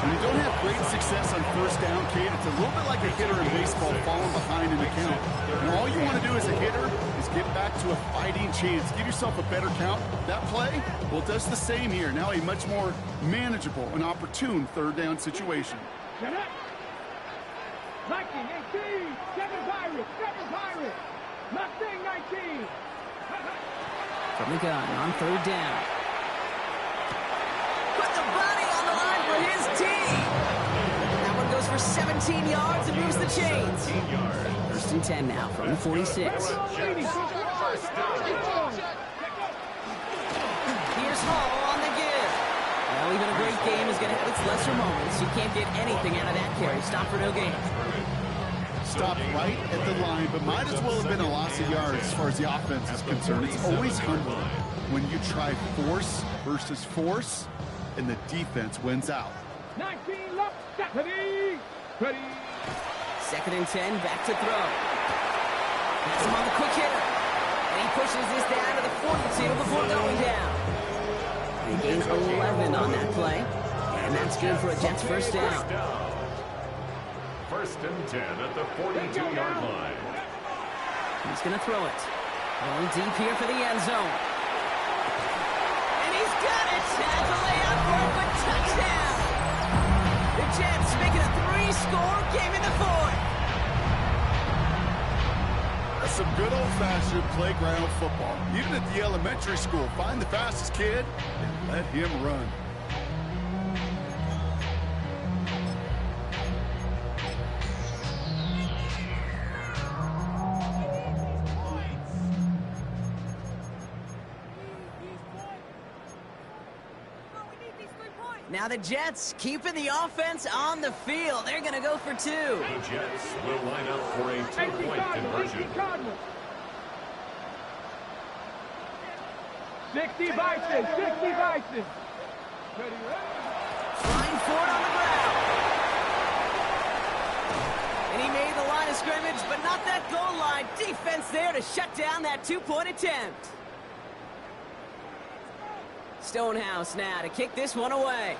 When you don't have great success on 1st down, Kate, it's a little bit like a hitter in baseball falling behind in the count. And all you want to do as a hitter is get back to a fighting chance. Give yourself a better count. That play, well, does the same here. Now a much more manageable and opportune 3rd down situation. Get up. Viking 18. 7 Pirates. 7 Pirates. Mustang 19. From the gun on 3rd down. Put the body on the line for his team. That one goes for 17 yards and moves the chains. 1st and 10 now from the 46. Here's Hall on the give. Well, Well, even a great game is going to have its lesser moments. You can't get anything out of that carry. Stop for no gain. Stopped right at the line, but might as well have been a loss of yards as far as the offense is concerned. It's always humbling when you try force versus force, and the defense wins out. 19 left, ready. 2nd and 10, back to throw. Pass him on the quick hitter. And he pushes this down to the 42 before going down. They gain 11 on that play. And that's good for a Jets first down. 1st and 10 at the 42-yard line. He's going to throw it. Going deep here for the end zone. And he's got it. Has a layup for a good touchdown. The Jets making a 3-score game in the 4th. That's some good old-fashioned playground football. Even at the elementary school, find the fastest kid and let him run. Now the Jets keeping the offense on the field. They're going to go for 2. The Jets will line up for a 2-point conversion. 60 Bison, 60 Bison. Flying forward on the ground. And he made the line of scrimmage, but not that goal line. Defense there to shut down that 2-point attempt. Stonehouse now to kick this one away.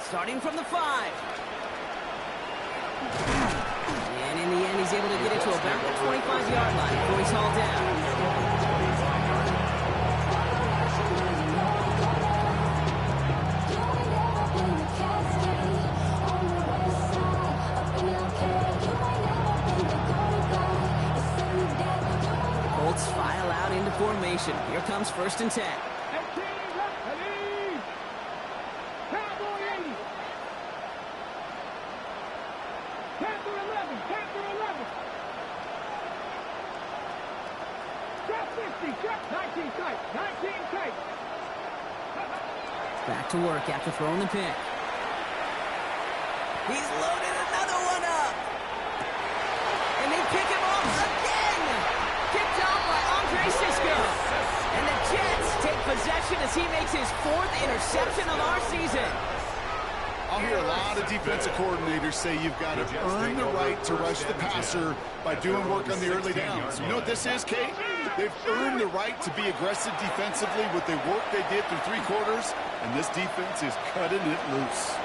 Starting from the 5. And in the end, he's able to get it to about the 25-yard line before he's hauled down. Colts file out into formation. Here comes 1st and 10. Back to work after throwing the pick. He's loaded another one up. And they pick him off again. Picked off by Andre Sisco. And the Jets take possession as he makes his 4th interception of our season. I'll hear a lot of defensive coordinators say you've got to earn the right to rush the passer by doing work on the early downs. You know what this is, Kate? They've earned the right to be aggressive defensively with the work they did through 3 quarters, and this defense is cutting it loose.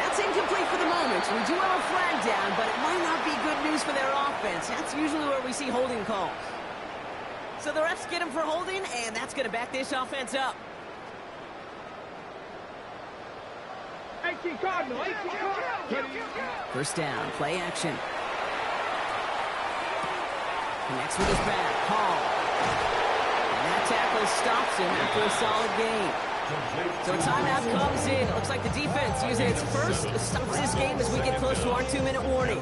That's incomplete for the moment. We do have a flag down, but it might not be good news for their offense. That's usually where we see holding calls. So the refs get him for holding, and that's going to back this offense up. 18 Cardinal, 18 Cardinal. First down, play action. Connects with his back, Hall. And that tackle stops him after a solid gain. So a timeout comes in. It looks like the defense using its first stops this game as we get close to our 2-minute warning.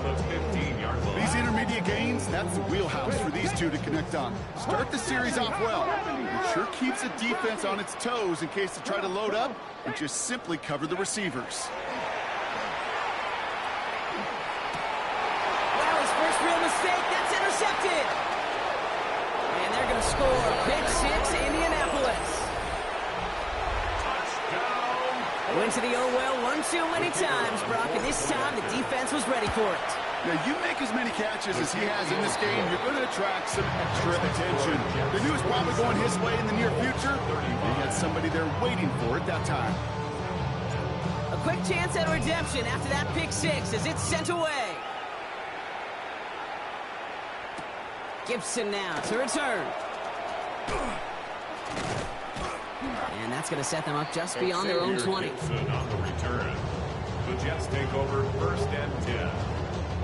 These intermediate gains, that's the wheelhouse for these two to connect on. Start the series off well. It sure keeps the defense on its toes in case they try to load up and just simply cover the receivers. Well, his first real mistake, that's intercepted. And they're going to score. Pick 6, Indianapolis. Went to the oh well one too many times, Brock, and this time the defense was ready for it. Now, you make as many catches as he has in this game, you're going to attract some extra attention. They knew it was probably going his way in the near future. They had somebody there waiting for it that time. A quick chance at redemption after that pick 6 as it's sent away. Gibson now to return. And that's going to set them up just beyond their own 20. Gibson on the return. The Jets take over 1st and 10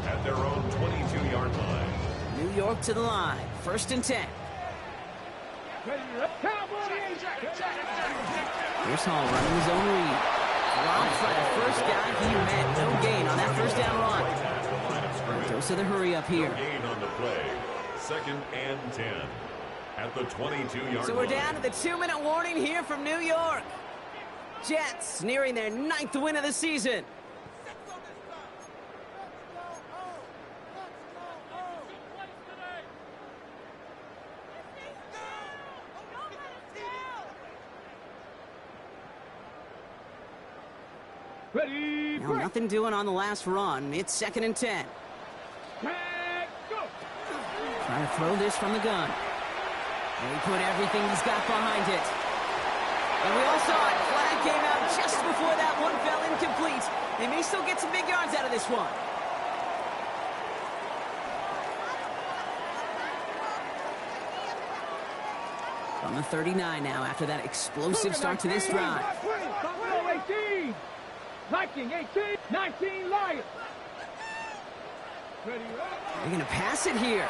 at their own 22-yard line. New York to the line. 1st and 10. Here's Hall running his own read. Drops by the first guy he met. No gain on that first down run. Dose of the hurry up here. No gain on the play. 2nd and 10. at the 22-yard line. So we're down to the 2-minute warning here from New York. Jets nearing their 9th win of the season. Ready, Now, nothing doing on the last run. It's 2nd and 10. go. Trying to throw this from the gun. And he put everything he's got behind it. And we all saw it. Flag came out just before that one fell incomplete. They may still get some big yards out of this one. From the 39 now after that explosive start to this drive. 18. 19, 18, 19, Lions. Ready, They're going to pass it here.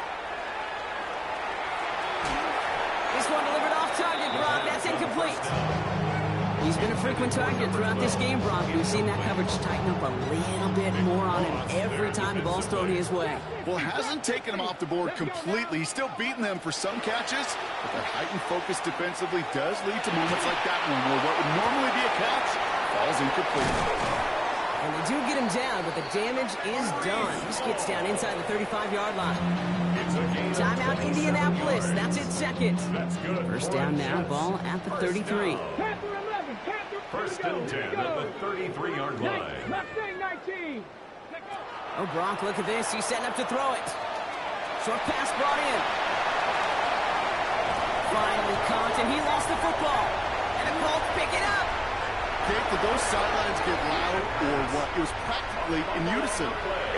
This one delivered off target, Brock. That's incomplete. He's been a frequent target throughout this game, Brock. We've seen that coverage tighten up a little bit more on him every time the ball's thrown his way. Well, hasn't taken him off the board completely. He's still beating them for some catches, but that heightened focus defensively does lead to moments like that one where what would normally be a catch falls incomplete. And they do get him down, but the damage is done. Just gets down inside the 35-yard line. Timeout, Indianapolis. That's it, 2nd. First down now, ball at the 33. First and 10 at the 33-yard line. Oh, Brock, look at this. He's setting up to throw it. Short pass brought in. Finally caught, and he lost the football. And the Colts pick it up. Did those sidelines get loud or what? It was practically in unison.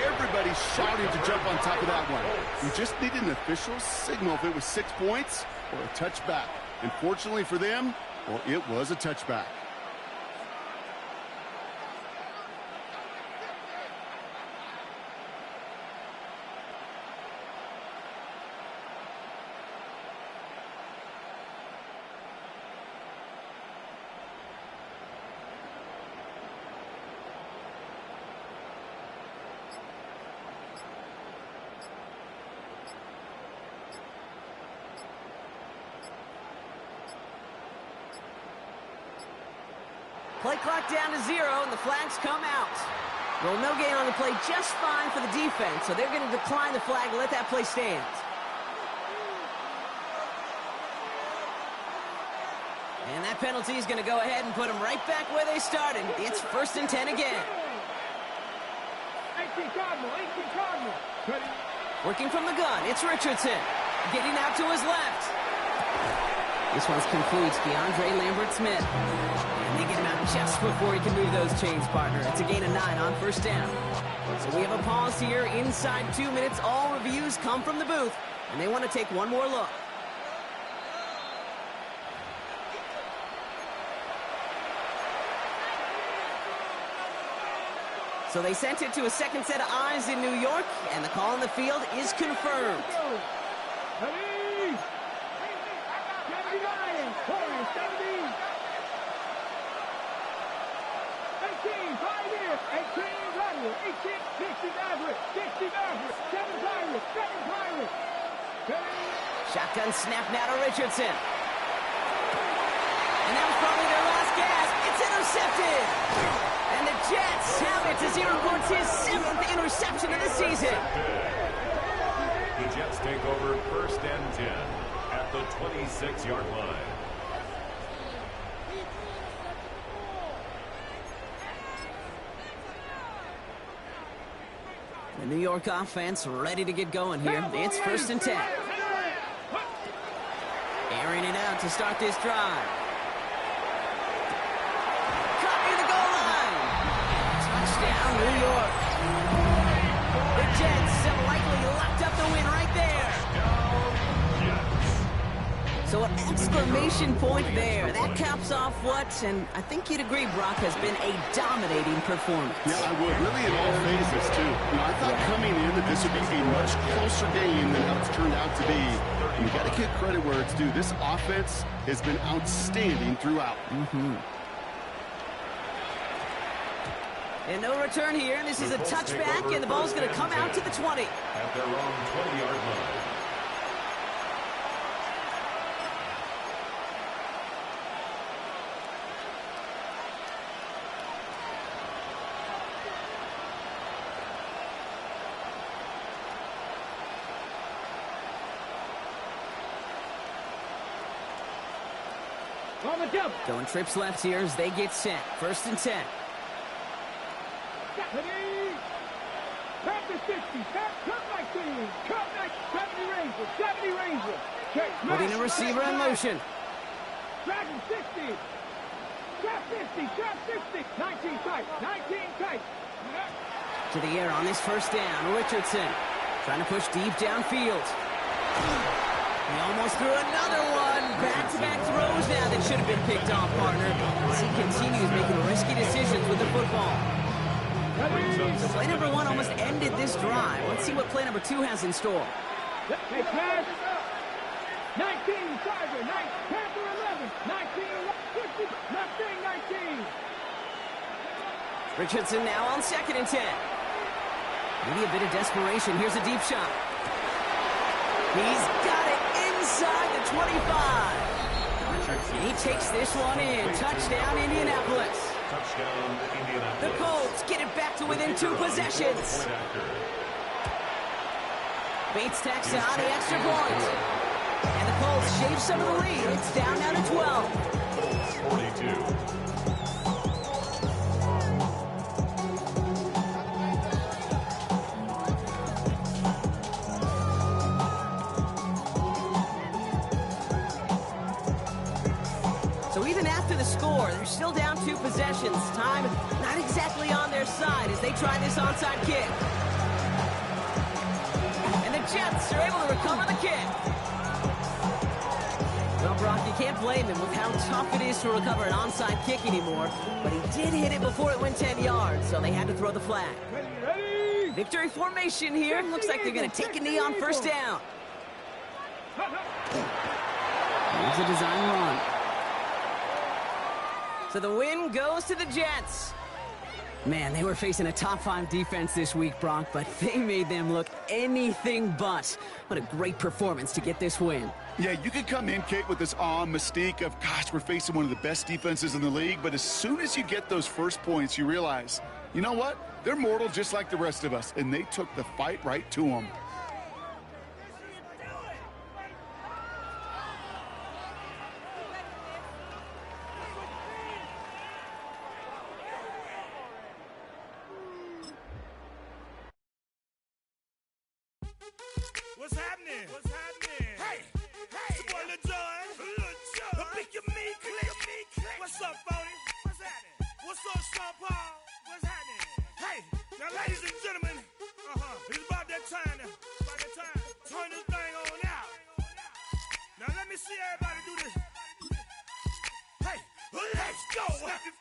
Everybody shouting to jump on top of that one. We just needed an official signal if it was 6 points or a touchback. And fortunately for them, well, it was a touchback. Play clock down to 0, and the flags come out. Well, no gain on the play, just fine for the defense, so they're going to decline the flag and let that play stand. And that penalty is going to go ahead and put them right back where they started. It's 1st and 10 again. 18 Cardinal. Working from the gun, it's Richardson. Getting out to his left. This one's complete. DeAndre Lambert-Smith. And they get him out just before he can move those chains, partner. It's a gain of 9 on 1st down. So we have a pause here inside 2 minutes. All reviews come from the booth, and they want to take one more look. So they sent it to a second set of eyes in New York, and the call on the field is confirmed. Ready? 79, 70. 18, 5 years. 18, Radical. 18, 60 Maverick. 60 Maverick. 7 Pirates. 7 Pirates. Shotgun snap now to Richardson. And that was probably their last gasp. It's intercepted. And the Jets have it as he reports his 7th interception of the season. The Jets take over 1st and 10 at the 26-yard line. The New York offense ready to get going here. It's 1st and 10. Airing it out to start this drive. Caught near the goal line. Touchdown, New York. The Jets have likely locked up the win right there. So an exclamation point there. That caps off what, and I think you'd agree, Brock, has been a dominating performance. Yeah, I would. Really in all phases, too. I thought coming in that this would be a much closer game than how it's turned out to be. And you got to give credit where it's due. This offense has been outstanding throughout. And no return here. This is a touchback, and the ball's going to come out to the 20. At their own 20-yard line. On the jump. Going trips left here as they get set. 1st and 10. Tap to 60. Tap 19. Cut 70 Ranger. 70 Ranger. Check. Putting a receiver in motion. Dragon 60. Trap 50. Trap 60. 19 tight. 19 tight. To the air on this 1st down. Richardson trying to push deep downfield. He almost threw another one. Back-to-back throws now that should have been picked off, partner. As he continues making risky decisions with the football. So play number 1 almost ended this drive. Let's see what play number 2 has in store. Hey, pass. 19, Tiger. 9, Panther 11. 19, 50. Mustang 19. Richardson now on 2nd and 10. Maybe a bit of desperation. Here's a deep shot. He's got it inside the 25. And he takes this one in. Touchdown, Indianapolis. Touchdown, Indianapolis. The Colts get it back to within 2 possessions. Bates tacks on the extra point. And the Colts shave some of the lead. It's down now to 12. Colts 42. So even after the score, they're still down 2 possessions. Time not exactly on their side as they try this onside kick. And the Jets are able to recover the kick. Well, Brock, you can't blame him with how tough it is to recover an onside kick anymore. But he did hit it before it went 10 yards, so they had to throw the flag. Ready. Victory formation here. Looks like they're going to take a knee on 1st down. Here's a design run. So the win goes to the Jets. Man, they were facing a top 5 defense this week, Brock, but they made them look anything but. What a great performance to get this win. Yeah, you could come in, Kate, with this awe and mystique of, gosh, we're facing one of the best defenses in the league, but as soon as you get those first points, you realize, you know what? They're mortal just like the rest of us, and they took the fight right to them. What's happening? What's happening? Hey, hey, it's your boy Lil Jon. The Pick Your Me Click. What's up, Bodie? What's happening? What's up, Sean Paul? What's happening? Hey, now, ladies and gentlemen, it's about that time. Turn this thing on out. Now, let me see everybody do this. Hey, let's go. Snap your